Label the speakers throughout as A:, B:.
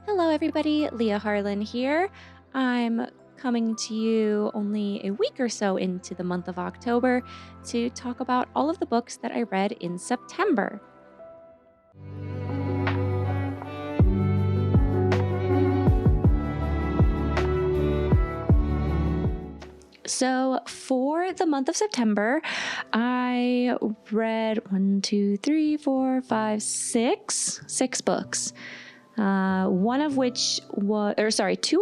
A: Hello everybody, Leah Harlann here. I'm coming to you only a week or so into the month of October to talk about all of the books that I read in September. So for the month of September, I read six books. Two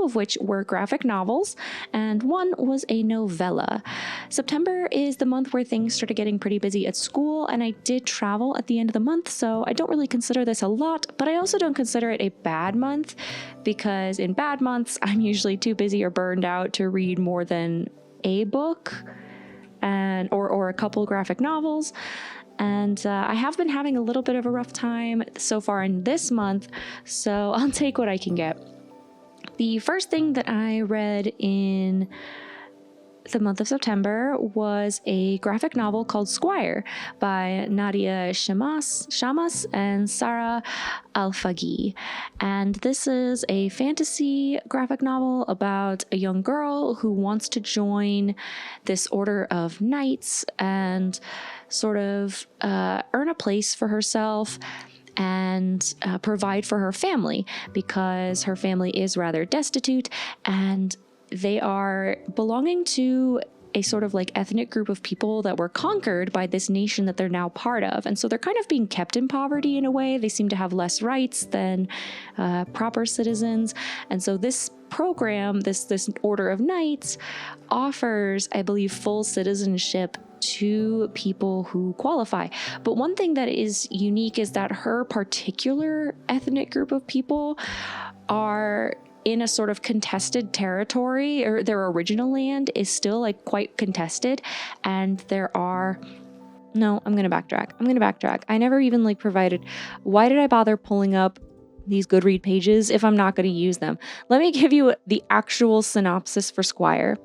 A: of which were graphic novels, and one was a novella. September is the month where things started getting pretty busy at school, and I did travel at the end of the month, so I don't really consider this a lot, but I also don't consider it a bad month, because in bad months, I'm usually too busy or burned out to read more than a book or a couple graphic novels. And I have been having a little bit of a rough time so far in this month, so I'll take what I can get. The first thing that I read in the month of September was a graphic novel called Squire by Nadia Shamas and Sarah Alfaghi. And this is a fantasy graphic novel about a young girl who wants to join this order of knights and sort of earn a place for herself and provide for her family, because her family is rather destitute and they are belonging to a sort of like ethnic group of people that were conquered by this nation that they're now part of. And so they're kind of being kept in poverty in a way. They seem to have less rights than proper citizens. And so this program, this order of knights, offers, I believe, full citizenship to people who qualify. But one thing that is unique is that her particular ethnic group of people are in a sort of contested territory, or their original land is still like quite contested. And I'm going to backtrack. I never even provided, why did I bother pulling up these Goodread pages if I'm not going to use them? Let me give you the actual synopsis for Squire.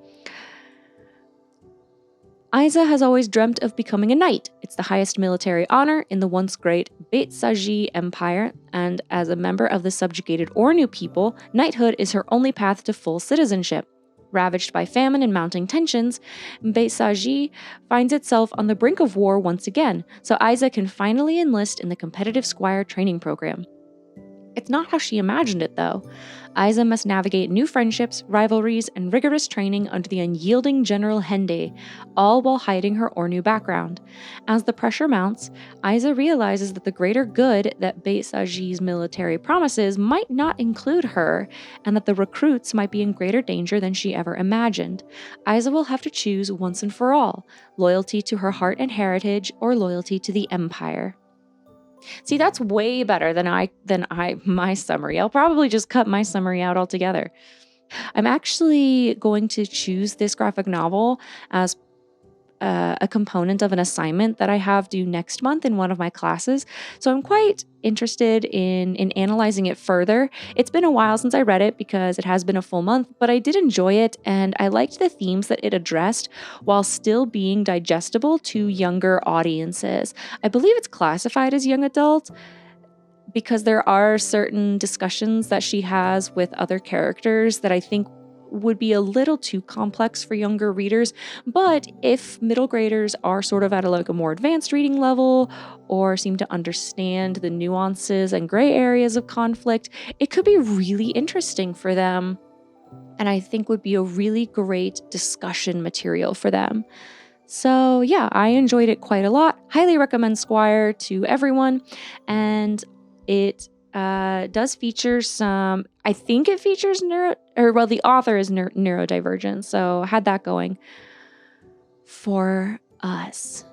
A: Isa has always dreamt of becoming a knight. It's the highest military honor in the once great Beit-Saji Empire, and as a member of the subjugated Ornu people, knighthood is her only path to full citizenship. Ravaged by famine and mounting tensions, Beit-Saji finds itself on the brink of war once again, so Isa can finally enlist in the competitive Squire training program. It's not how she imagined it, though. Isa must navigate new friendships, rivalries, and rigorous training under the unyielding General Hende, all while hiding her Ornu background. As the pressure mounts, Isa realizes that the greater good that Beit-Saji's military promises might not include her, and that the recruits might be in greater danger than she ever imagined. Isa will have to choose once and for all, loyalty to her heart and heritage or loyalty to the Empire. See, that's way better than my summary. I'll probably just cut my summary out altogether. I'm actually going to choose this graphic novel as a component of an assignment that I have due next month in one of my classes. So I'm quite interested in analyzing it further. It's been a while since I read it because it has been a full month, but I did enjoy it and I liked the themes that it addressed while still being digestible to younger audiences. I believe it's classified as young adult because there are certain discussions that she has with other characters that I think would be a little too complex for younger readers, but if middle graders are sort of at a more advanced reading level or seem to understand the nuances and gray areas of conflict, it could be really interesting for them, and I think would be a really great discussion material for them. So yeah, I enjoyed it quite a lot. Highly recommend Squire to everyone, and it does feature some, I think it features the author is neurodivergent, so had that going for us.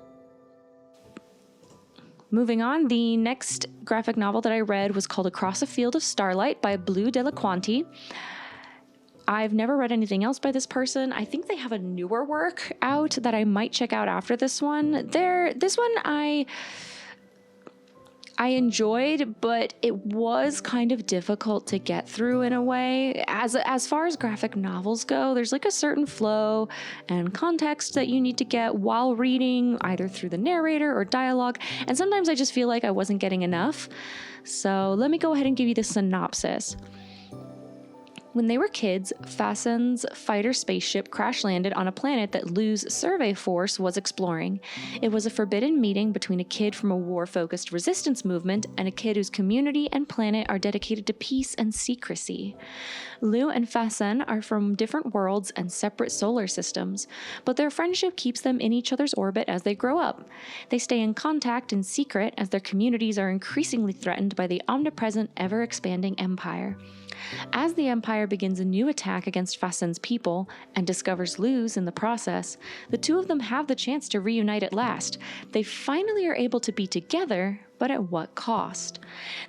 A: Moving on, the next graphic novel that I read was called Across a Field of Starlight by Blue Delaquanti. I've never read anything else by this person. I think they have a newer work out that I might check out after this one. This one I enjoyed, but it was kind of difficult to get through in a way. As far as graphic novels go, there's a certain flow and context that you need to get while reading, either through the narrator or dialogue, and sometimes I just feel like I wasn't getting enough. So let me go ahead and give you the synopsis. When they were kids, Fasten's fighter spaceship crash-landed on a planet that Lu's survey force was exploring. It was a forbidden meeting between a kid from a war-focused resistance movement and a kid whose community and planet are dedicated to peace and secrecy. Lu and Fasten are from different worlds and separate solar systems, but their friendship keeps them in each other's orbit as they grow up. They stay in contact in secret as their communities are increasingly threatened by the omnipresent, ever-expanding Empire. As the Empire begins a new attack against Fasten's people and discovers Lu's in the process, the two of them have the chance to reunite at last. They finally are able to be together, but at what cost?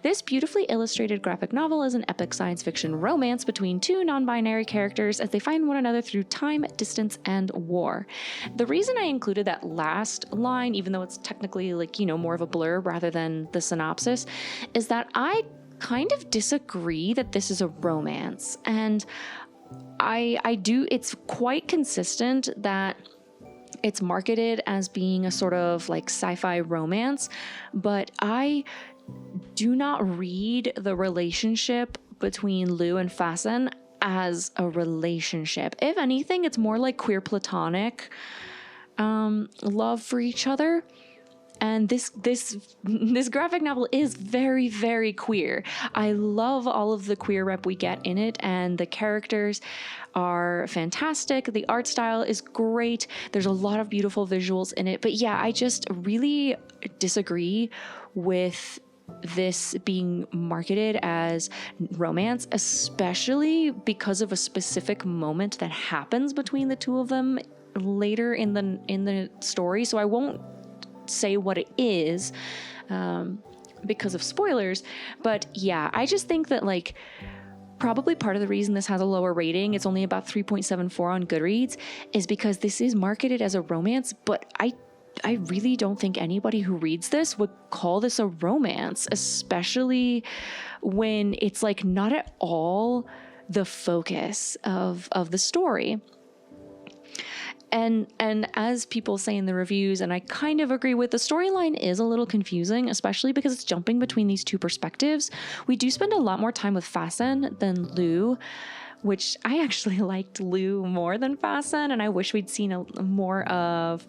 A: This beautifully illustrated graphic novel is an epic science fiction romance between two non-binary characters as they find one another through time, distance, and war. The reason I included that last line, even though it's technically more of a blurb rather than the synopsis, is that I kind of disagree that this is a romance. And it's quite consistent that it's marketed as being a sort of sci-fi romance, but I do not read the relationship between Lu and Fasten as a relationship. If anything, it's more like queer platonic love for each other. And this graphic novel is very, very queer. I love all of the queer rep we get in it, and the characters are fantastic. The art style is great. There's a lot of beautiful visuals in it. But yeah, I just really disagree with this being marketed as romance, especially because of a specific moment that happens between the two of them later in the story. So I won't say what it is because of spoilers, but yeah, I just think that probably part of the reason this has a lower rating, it's only about 3.74 on Goodreads, is because this is marketed as a romance, but I really don't think anybody who reads this would call this a romance, especially when it's not at all the focus of the story. And as people say in the reviews, and I kind of agree with, the storyline is a little confusing, especially because it's jumping between these two perspectives. We do spend a lot more time with Fasten than Lu, which I actually liked Lu more than Fasten, and I wish we'd seen more of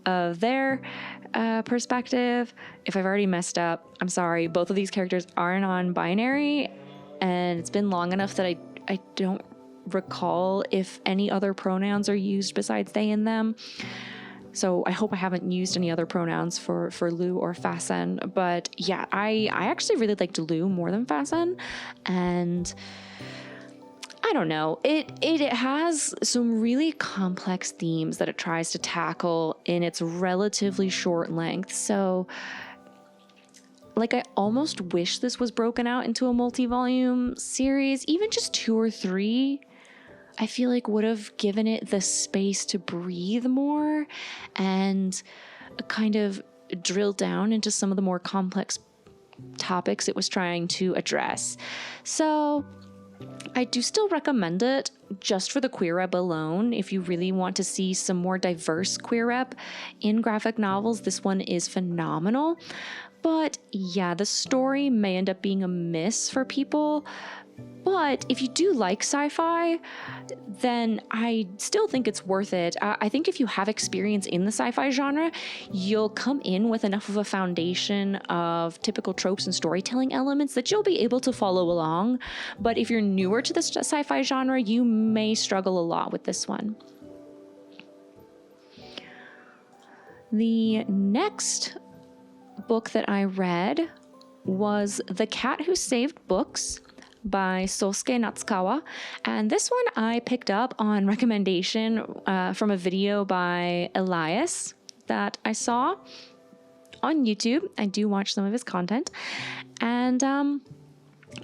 A: their perspective. If I've already messed up, I'm sorry. Both of these characters are non-binary, and it's been long enough that I don't recall if any other pronouns are used besides they and them. So I hope I haven't used any other pronouns for Lu or Fasten. But yeah, I actually really liked Lu more than Fasten. And I don't know, it has some really complex themes that it tries to tackle in its relatively short length. So I almost wish this was broken out into a multi-volume series, even just 2 or 3. I feel would have given it the space to breathe more and kind of drill down into some of the more complex topics it was trying to address. So I do still recommend it just for the queer rep alone. If you really want to see some more diverse queer rep in graphic novels, this one is phenomenal. But yeah, the story may end up being a miss for people. But if you do like sci-fi, then I still think it's worth it. I think if you have experience in the sci-fi genre, you'll come in with enough of a foundation of typical tropes and storytelling elements that you'll be able to follow along. But if you're newer to the sci-fi genre, you may struggle a lot with this one. The next book that I read was The Cat Who Saved Books by Sosuke Natsukawa, and this one I picked up on recommendation from a video by Elias that I saw on YouTube. I do watch some of his content, and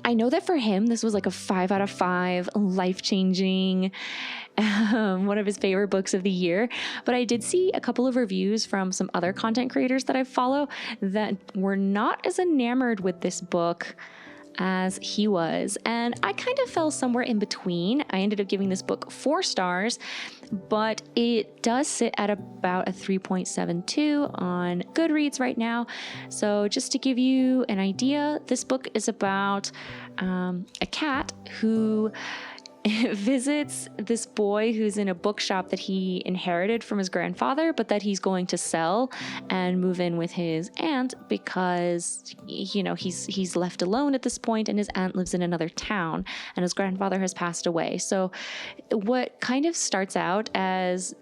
A: I know that for him this was a 5 out of 5, life-changing, one of his favorite books of the year. But I did see a couple of reviews from some other content creators that I follow that were not as enamored with this book as he was, and I kind of fell somewhere in between. I ended up giving this book 4 stars, but it does sit at about a 3.72 on Goodreads right now. So just to give you an idea, this book is about a cat who visits this boy who's in a bookshop that he inherited from his grandfather, but that he's going to sell and move in with his aunt because, he's left alone at this point, and his aunt lives in another town and his grandfather has passed away. So what kind of starts out as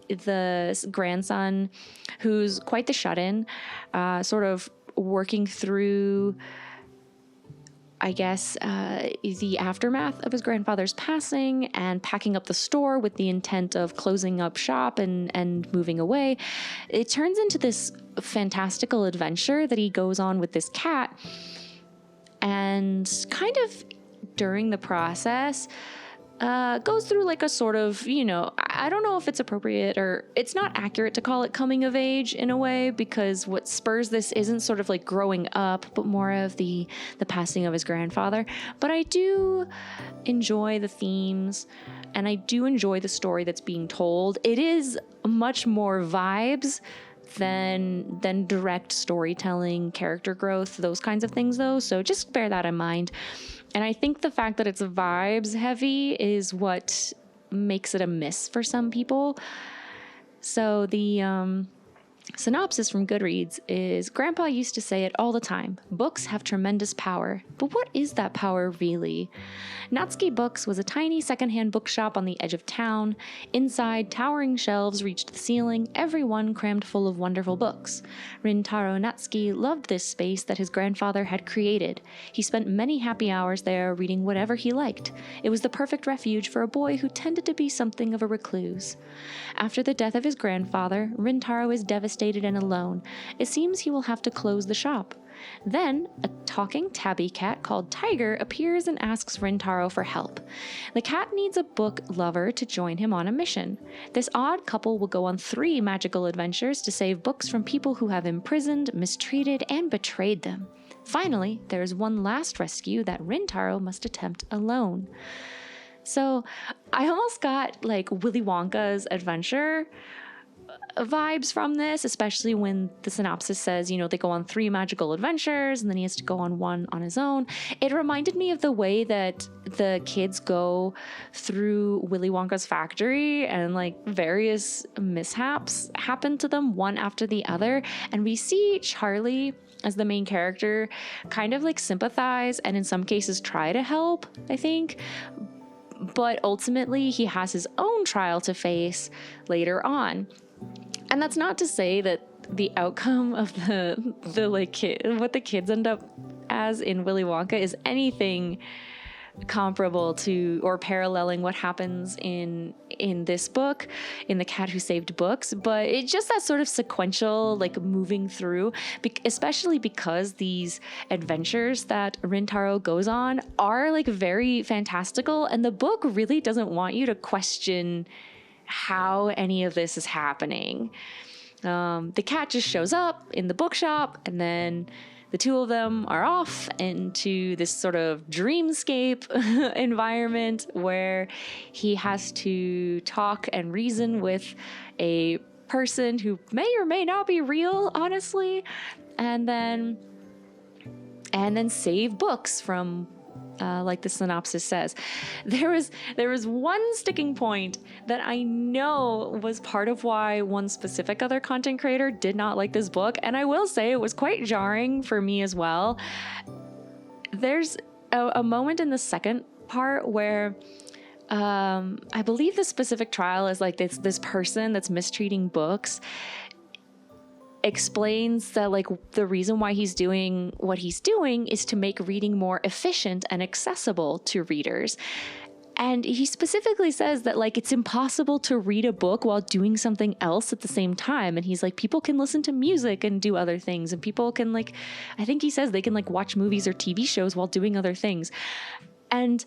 A: the grandson, who's quite the shut-in, sort of working through, I guess, the aftermath of his grandfather's passing and packing up the store with the intent of closing up shop and moving away. It turns into this fantastical adventure that he goes on with this cat. And kind of during the process, goes through like a sort of, I don't know if it's appropriate or it's not accurate to call it coming of age in a way, because what spurs this isn't sort of like growing up, but more of the passing of his grandfather. But I do enjoy the themes and I do enjoy the story that's being told. It is much more vibes than direct storytelling, character growth, those kinds of things though. So just bear that in mind. And I think the fact that it's vibes heavy is what makes it a miss for some people. So the synopsis from Goodreads is, Grandpa used to say it all the time, books have tremendous power. But what is that power really? Natsuki Books was a tiny secondhand bookshop on the edge of town. Inside, towering shelves reached the ceiling, every one crammed full of wonderful books. Rintaro Natsuki loved this space that his grandfather had created. He spent many happy hours there reading whatever he liked. It was the perfect refuge for a boy who tended to be something of a recluse. After the death of his grandfather, Rintaro is devastated and alone. It seems he will have to close the shop. Then, a talking tabby cat called Tiger appears and asks Rintaro for help. The cat needs a book lover to join him on a mission. This odd couple will go on 3 magical adventures to save books from people who have imprisoned, mistreated, and betrayed them. Finally, there is one last rescue that Rintaro must attempt alone. So, I almost got like Willy Wonka's adventure vibes from this, especially when the synopsis says, they go on 3 magical adventures and then he has to go on one on his own. It reminded me of the way that the kids go through Willy Wonka's factory and like various mishaps happen to them one after the other. And we see Charlie as the main character kind of like sympathize and in some cases try to help, I think. But ultimately he has his own trial to face later on. And that's not to say that the outcome of what the kids end up as in Willy Wonka is anything comparable to or paralleling what happens in this book, in The Cat Who Saved Books. But it's just that sort of sequential, like moving through, especially because these adventures that Rintaro goes on are like very fantastical, and the book really doesn't want you to question how any of this is happening. The cat just shows up in the bookshop, and then the two of them are off into this sort of dreamscape environment where he has to talk and reason with a person who may or may not be real, honestly, and then save books from like the synopsis says. There was one sticking point that I know was part of why one specific other content creator did not like this book, and I will say it was quite jarring for me as well. There's a moment in the second part where I believe the specific trial is like this person that's mistreating books explains that like the reason why he's doing what he's doing is to make reading more efficient and accessible to readers. And he specifically says that like it's impossible to read a book while doing something else at the same time. And he's like, people can listen to music and do other things, and people can like, I think he says they can like watch movies or TV shows while doing other things. And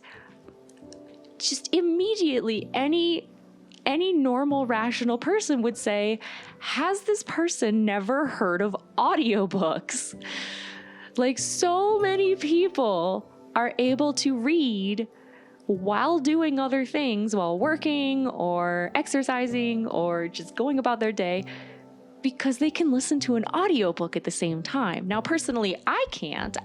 A: just immediately any normal, rational person would say, has this person never heard of audiobooks? Like, so many people are able to read while doing other things, while working or exercising or just going about their day. because they can listen to an audiobook at the same time. Now, personally, I can't.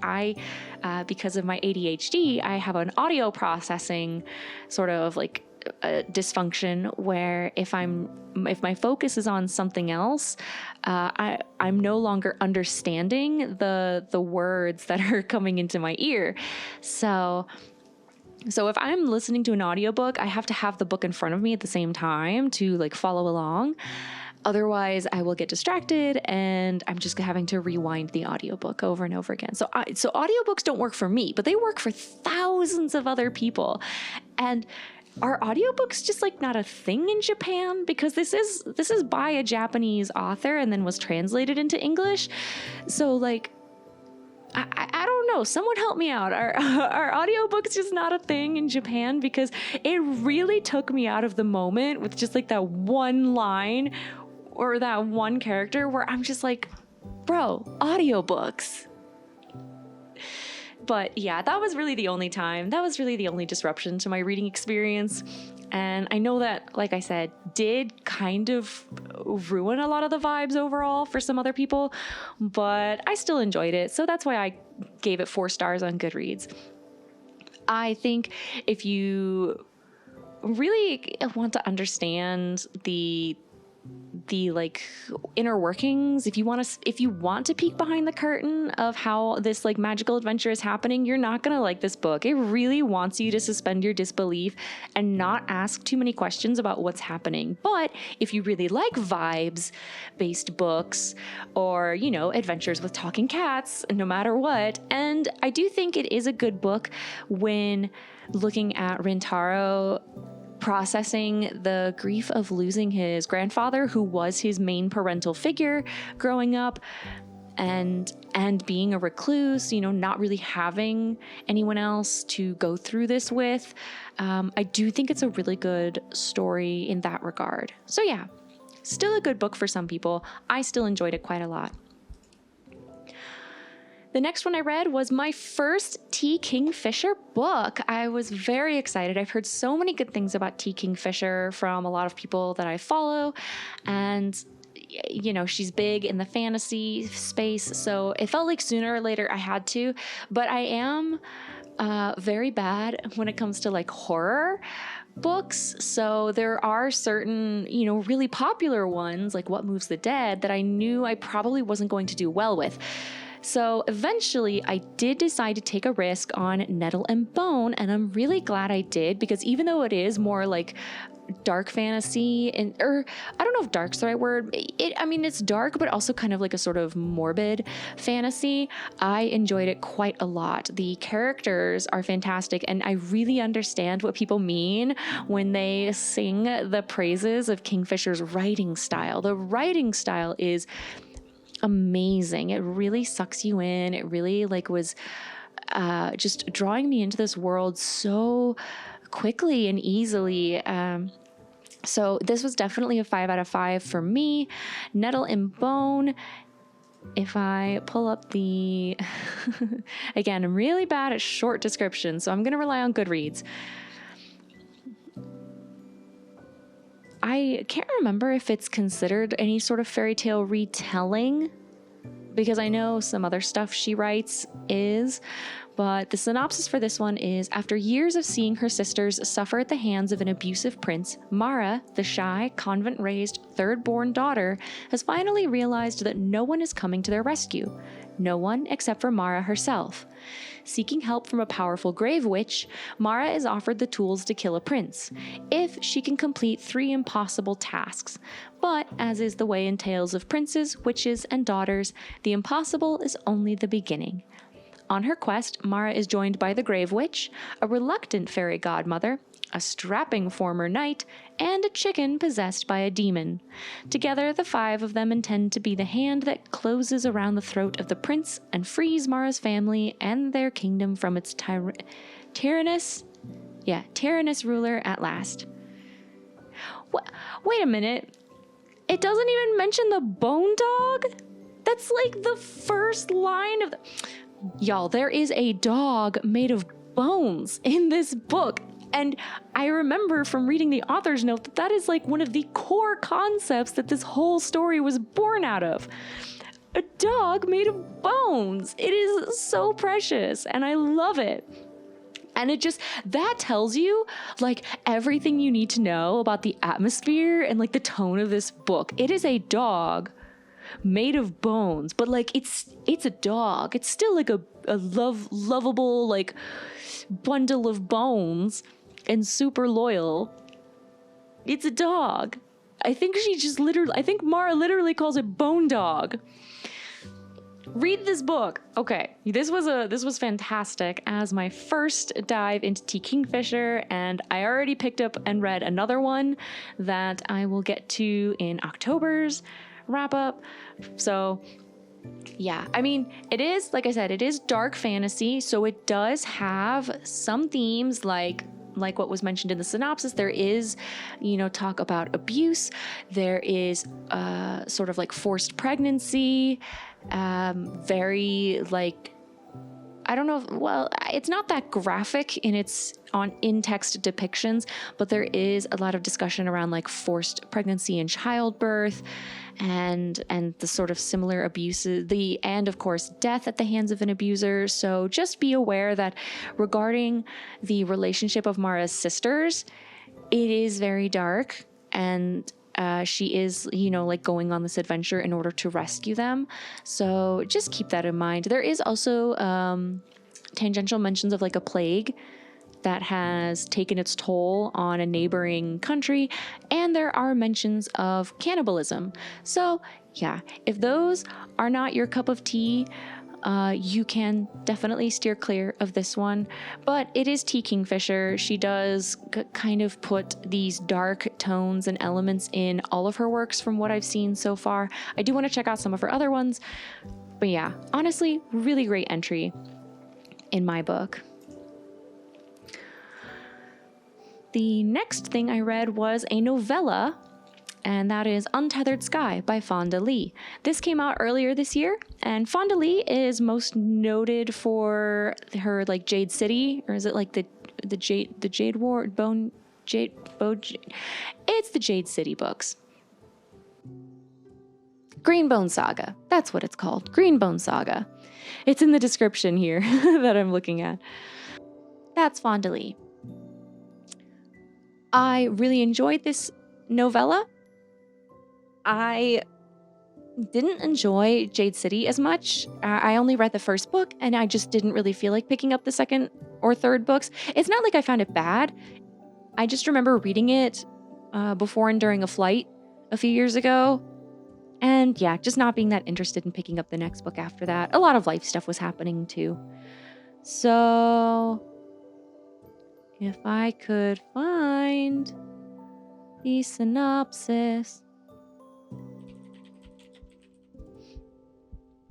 A: Because of my ADHD, I have an audio processing sort of like dysfunction where if my focus is on something else, I'm no longer understanding the words that are coming into my ear. So if I'm listening to an audiobook, I have to have the book in front of me at the same time to like follow along. Otherwise, I will get distracted and I'm just having to rewind the audiobook over and over again. So audiobooks don't work for me, but they work for thousands of other people. And are audiobooks just like not a thing in Japan? Because this is by a Japanese author and then was translated into English. So like, I don't know. Someone help me out. Are audiobooks just not a thing in Japan? Because it really took me out of the moment with just like that one line or that one character where I'm just like, bro, audiobooks. But yeah, that was really the only time. That was really the only disruption to my reading experience. And I know that, like I said, did kind of ruin a lot of the vibes overall for some other people, but I still enjoyed it. So that's why I gave it 4 stars on Goodreads. I think if you really want to understand the like inner workings, if you want to peek behind the curtain of how this like magical adventure is happening, you're not going to like this book. It really wants you to suspend your disbelief and not ask too many questions about what's happening. But if you really like vibes based books or, you know, adventures with talking cats, no matter what. And I do think it is a good book when looking at Rintaro processing the grief of losing his grandfather, who was his main parental figure growing up, and being a recluse, you know, not really having anyone else to go through this with. I do think it's a really good story in that regard. So yeah, still a good book for some people. I still enjoyed it quite a lot. The next one I read was my first T. Kingfisher book. I was very excited. I've heard so many good things about T. Kingfisher from a lot of people that I follow. And, you know, she's big in the fantasy space. So it felt like sooner or later I had to. But I am very bad when it comes to like horror books. So there are certain, you know, really popular ones like What Moves the Dead that I knew I probably wasn't going to do well with. So eventually I did decide to take a risk on Nettle and Bone, and I'm really glad I did, because even though it is more like dark fantasy or I don't know if dark's the right word. It's dark, but also kind of like a sort of morbid fantasy. I enjoyed it quite a lot. The characters are fantastic, and I really understand what people mean when they sing the praises of Kingfisher's writing style. The writing style is amazing. It really sucks you in. It really was just drawing me into this world so quickly and easily. So this was definitely a 5 out of 5 for me. Nettle and Bone. If I pull up the, again, I'm really bad at short descriptions, so I'm going to rely on Goodreads. I can't remember if it's considered any sort of fairy tale retelling, because I know some other stuff she writes is, but the synopsis for this one is: after years of seeing her sisters suffer at the hands of an abusive prince, Mara, the shy, convent-raised, third-born daughter, has finally realized that no one is coming to their rescue. No one except for Mara herself. Seeking help from a powerful grave witch, Mara is offered the tools to kill a prince, if she can complete 3 impossible tasks. But, as is the way in tales of princes, witches, and daughters, the impossible is only the beginning. On her quest, Mara is joined by the grave witch, a reluctant fairy godmother, a strapping former knight, and a chicken possessed by a demon. Together, the 5 of them intend to be the hand that closes around the throat of the prince and frees Mara's family and their kingdom from its tyrannous ruler at last. Wait a minute. It doesn't even mention the bone dog? That's like the first line of the... Y'all, there is a dog made of bones in this book. And I remember from reading the author's note that that is like one of the core concepts that this whole story was born out of. A dog made of bones. It is so precious, and I love it. And it just, that tells you like everything you need to know about the atmosphere and like the tone of this book. It is a dog made of bones, but like it's a dog. It's still like a lovable like bundle of bones and super loyal. It's a dog. I think Mara literally calls it Bone Dog. Read this book. Okay, this was fantastic as my first dive into T. Kingfisher, and I already picked up and read another one that I will get to in October's wrap up. So yeah, I mean, it is, like I said, it is dark fantasy, so it does have some themes like what was mentioned in the synopsis. There is, talk about abuse. There is sort of like forced pregnancy, very like, I don't know. Well, it's not that graphic in in-text depictions, but there is a lot of discussion around like forced pregnancy and childbirth, and the sort of similar abuses, and of course death at the hands of an abuser. So just be aware that regarding the relationship of Mara's sisters, it is very dark, and she is, like going on this adventure in order to rescue them. So just keep that in mind. There is also tangential mentions of like a plague that has taken its toll on a neighboring country, and there are mentions of cannibalism. So yeah, if those are not your cup of tea, you can definitely steer clear of this one. But it is T. Kingfisher. She does kind of put these dark tones and elements in all of her works from what I've seen so far. I do want to check out some of her other ones. But yeah, honestly, really great entry in my book. The next thing I read was a novella, and that is Untethered Sky by Fonda Lee. This came out earlier this year, and Fonda Lee is most noted for her like Jade City, or is it like the Jade Ward Bone Jade It's the Jade City books. Greenbone Saga. That's what it's called. Greenbone Saga. It's in the description here that I'm looking at. That's Fonda Lee. I really enjoyed this novella. I didn't enjoy Jade City as much. I only read the first book, and I just didn't really feel like picking up the second or third books. It's not like I found it bad. I just remember reading it before and during a flight a few years ago. And yeah, just not being that interested in picking up the next book after that. A lot of life stuff was happening too. So if I could find the synopsis.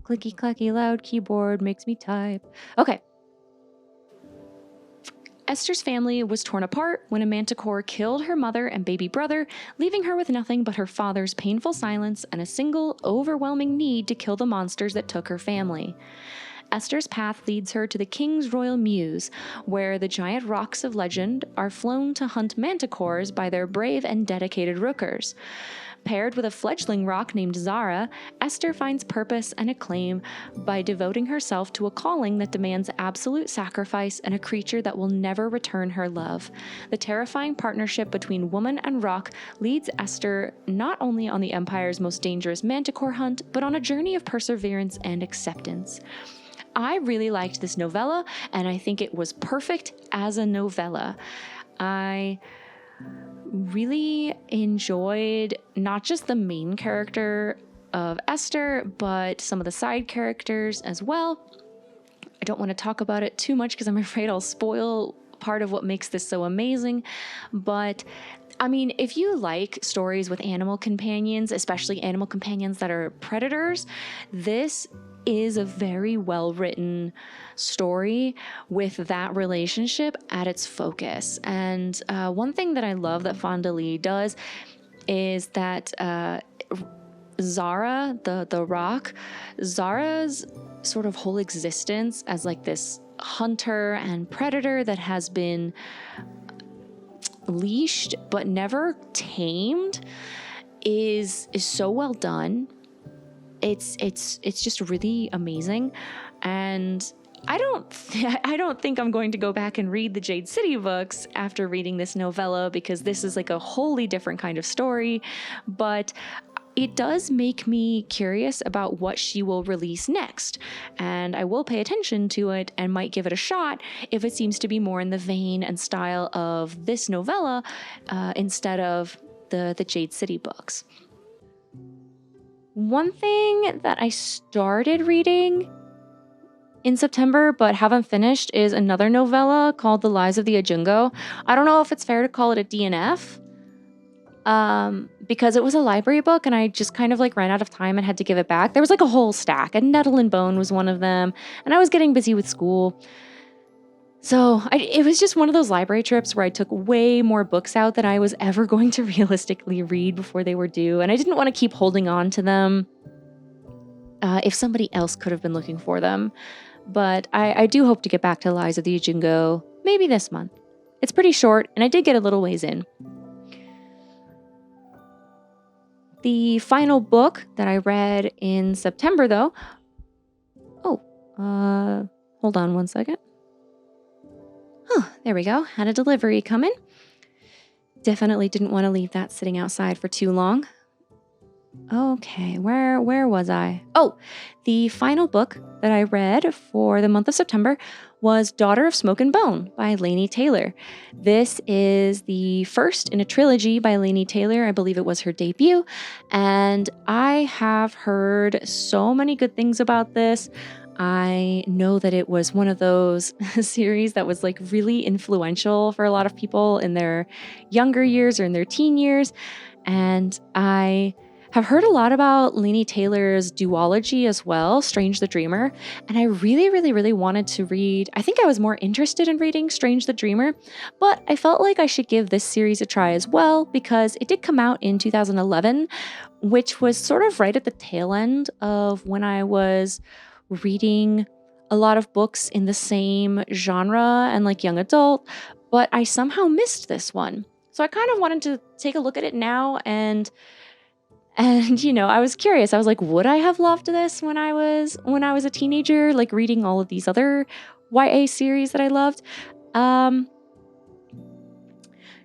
A: Clicky clacky loud keyboard makes me type. Okay. Esther's family was torn apart when a manticore killed her mother and baby brother, leaving her with nothing but her father's painful silence and a single, overwhelming need to kill the monsters that took her family. Esther's path leads her to the King's Royal Mews, where the giant rocks of legend are flown to hunt manticores by their brave and dedicated rookers. Paired with a fledgling rock named Zara, Esther finds purpose and acclaim by devoting herself to a calling that demands absolute sacrifice and a creature that will never return her love. The terrifying partnership between woman and rock leads Esther not only on the Empire's most dangerous manticore hunt, but on a journey of perseverance and acceptance. I really liked this novella, and I think it was perfect as a novella. I really enjoyed not just the main character of Esther, but some of the side characters as well. I don't want to talk about it too much because I'm afraid I'll spoil part of what makes this so amazing. But I mean, if you like stories with animal companions, especially animal companions that are predators, this is a very well-written story with that relationship at its focus. And one thing that I love that Fonda Lee does is that Zara, the rock, Zara's sort of whole existence as like this hunter and predator that has been leashed but never tamed is so well done. It's just really amazing, and I don't think I'm going to go back and read the Jade City books after reading this novella, because this is like a wholly different kind of story, but it does make me curious about what she will release next, and I will pay attention to it and might give it a shot if it seems to be more in the vein and style of this novella instead of the Jade City books. One thing that I started reading in September but haven't finished is another novella called The Lies of the Ajungo. I don't know if it's fair to call it a DNF, because it was a library book and I just kind of like ran out of time and had to give it back. There was like a whole stack, and Nettle and Bone was one of them, and I was getting busy with school. So it was just one of those library trips where I took way more books out than I was ever going to realistically read before they were due, and I didn't want to keep holding on to them if somebody else could have been looking for them. But I do hope to get back to Lies of the Ajungo maybe this month. It's pretty short, and I did get a little ways in. The final book that I read in September, though... hold on one second. Oh, there we go. Had a delivery coming. Definitely didn't want to leave that sitting outside for too long. Okay, where was I? Oh, the final book that I read for the month of September was Daughter of Smoke and Bone by Laini Taylor. This is the first in a trilogy by Laini Taylor. I believe it was her debut, and I have heard so many good things about this. I know that it was one of those series that was like really influential for a lot of people in their younger years or in their teen years, and I have heard a lot about Laini Taylor's duology as well, Strange the Dreamer, and I really, really, really wanted to read. I think I was more interested in reading Strange the Dreamer, but I felt like I should give this series a try as well because it did come out in 2011, which was sort of right at the tail end of when I was reading a lot of books in the same genre and like young adult, but I somehow missed this one. So I kind of wanted to take a look at it now, and you know, I was curious. I was like, would I have loved this when I was a teenager, like reading all of these other YA series that I loved?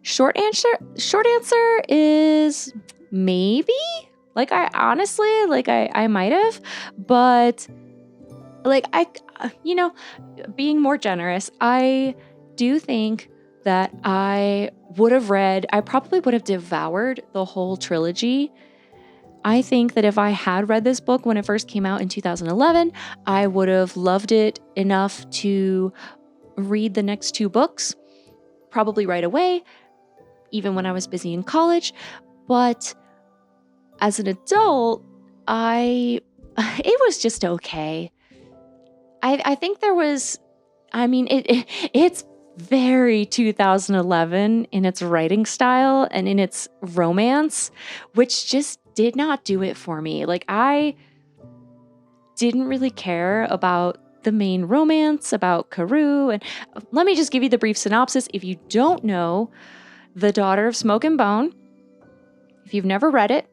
A: Short answer is maybe. Like I honestly, like I might have, but like being more generous, I do think that I probably would have devoured the whole trilogy. I think that if I had read this book when it first came out in 2011, I would have loved it enough to read the next two books, probably right away, even when I was busy in college. But as an adult, it was just okay. I think there was, it's very 2011 in its writing style and in its romance, which just did not do it for me. Like, I didn't really care about the main romance, about Carew. And let me just give you the brief synopsis. If you don't know The Daughter of Smoke and Bone, if you've never read it,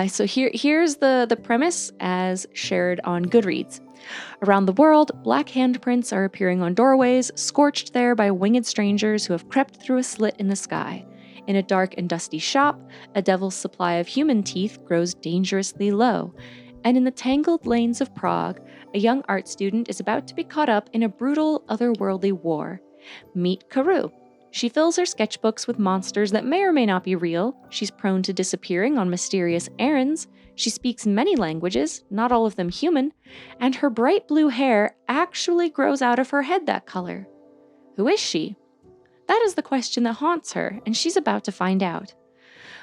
A: so here's the premise as shared on Goodreads. Around the world, black handprints are appearing on doorways, scorched there by winged strangers who have crept through a slit in the sky. In a dark and dusty shop, a devil's supply of human teeth grows dangerously low. And in the tangled lanes of Prague, a young art student is about to be caught up in a brutal, otherworldly war. Meet Carew. She fills her sketchbooks with monsters that may or may not be real. She's prone to disappearing on mysterious errands. She speaks many languages, not all of them human, and her bright blue hair actually grows out of her head that color. Who is she? That is the question that haunts her, and she's about to find out.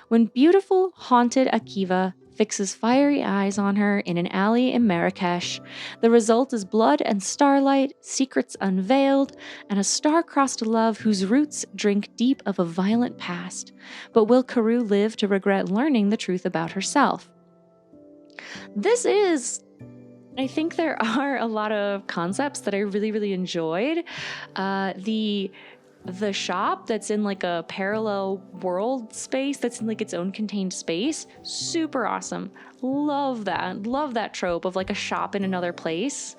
A: When beautiful, haunted Akiva fixes fiery eyes on her in an alley in Marrakesh, the result is blood and starlight, secrets unveiled, and a star-crossed love whose roots drink deep of a violent past. But will Carew live to regret learning the truth about herself? I think there are a lot of concepts that I really, really enjoyed. The the shop that's in like a parallel world space that's in like its own contained space. Super awesome. Love that. Love that trope of like a shop in another place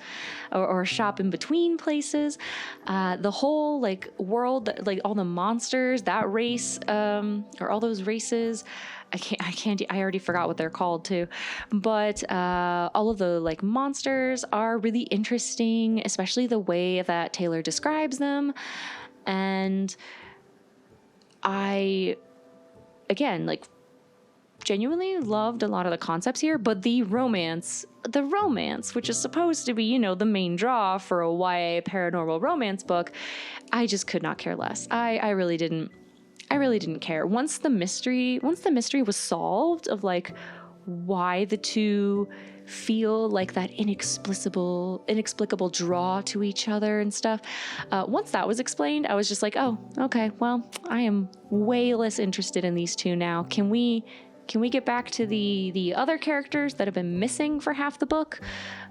A: or a shop in between places. The whole like world, like all the monsters, that race, or all those races. I already forgot what they're called too. But all of the like monsters are really interesting, especially the way that Taylor describes them. And I, again, like genuinely loved a lot of the concepts here, but the romance, which is supposed to be, you know, the main draw for a YA paranormal romance book, I just could not care less. I really didn't care. Once the mystery was solved of like why the two feel like that inexplicable draw to each other and stuff. Once that was explained, I was just like, oh, okay, well, I am way less interested in these two now. Can we get back to the other characters that have been missing for half the book?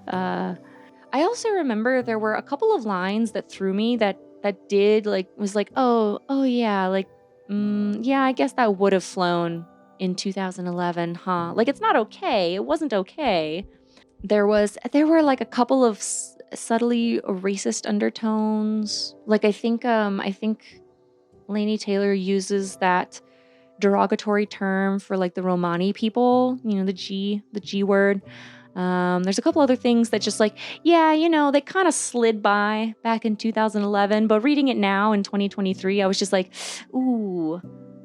A: I also remember there were a couple of lines that threw me that did like, was like, oh yeah, like, yeah, I guess that would have flown in 2011, huh? Like, it's not okay. It wasn't okay. There were like a couple of subtly racist undertones. Like, I think Laini Taylor uses that derogatory term for like the Romani people, you know, the G word. There's a couple other things that just like, yeah, you know, they kind of slid by back in 2011, but reading it now in 2023, I was just like, ooh,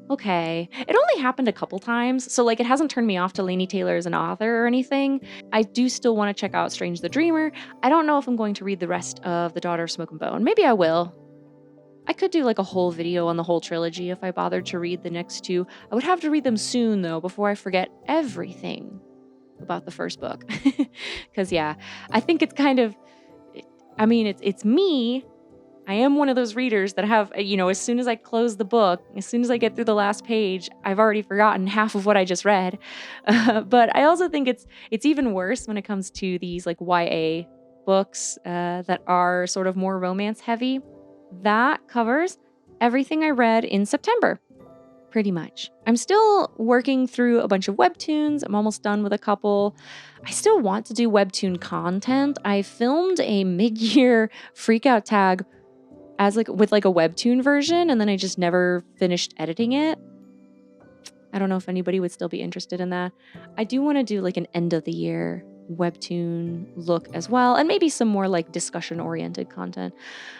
A: okay. It only happened a couple times, so like it hasn't turned me off to Laini Taylor as an author or anything. I do still want to check out Strange the Dreamer. I don't know if I'm going to read the rest of The Daughter of Smoke and Bone. Maybe I will. I could do like a whole video on the whole trilogy if I bothered to read the next two. I would have to read them soon though, before I forget everything about the first book. Because yeah, I think it's kind of, I mean, it's me. I am one of those readers that have, you know, as soon as I close the book, as soon as I get through the last page, I've already forgotten half of what I just read. But I also think it's even worse when it comes to these like YA books that are sort of more romance heavy. That covers everything I read in September, pretty much. I'm still working through a bunch of webtoons. I'm almost done with a couple. I still want to do webtoon content. I filmed a mid-year freakout tag as like with like a webtoon version, and then I just never finished editing it. I don't know if anybody would still be interested in that. I do want to do like an end of the year webtoon look as well, and maybe some more like discussion oriented content.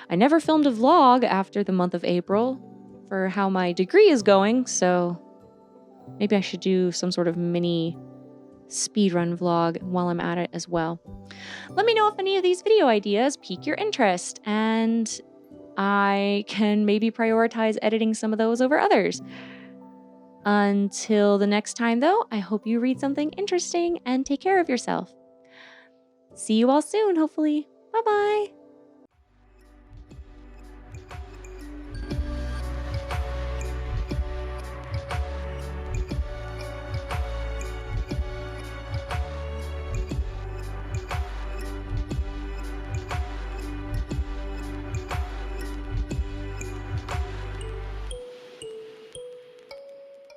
A: I never filmed a vlog after the month of April for how my degree is going, so maybe I should do some sort of mini speedrun vlog while I'm at it as well. Let me know if any of these video ideas pique your interest, and I can maybe prioritize editing some of those over others. Until the next time, though, I hope you read something interesting and take care of yourself. See you all soon, hopefully. Bye-bye.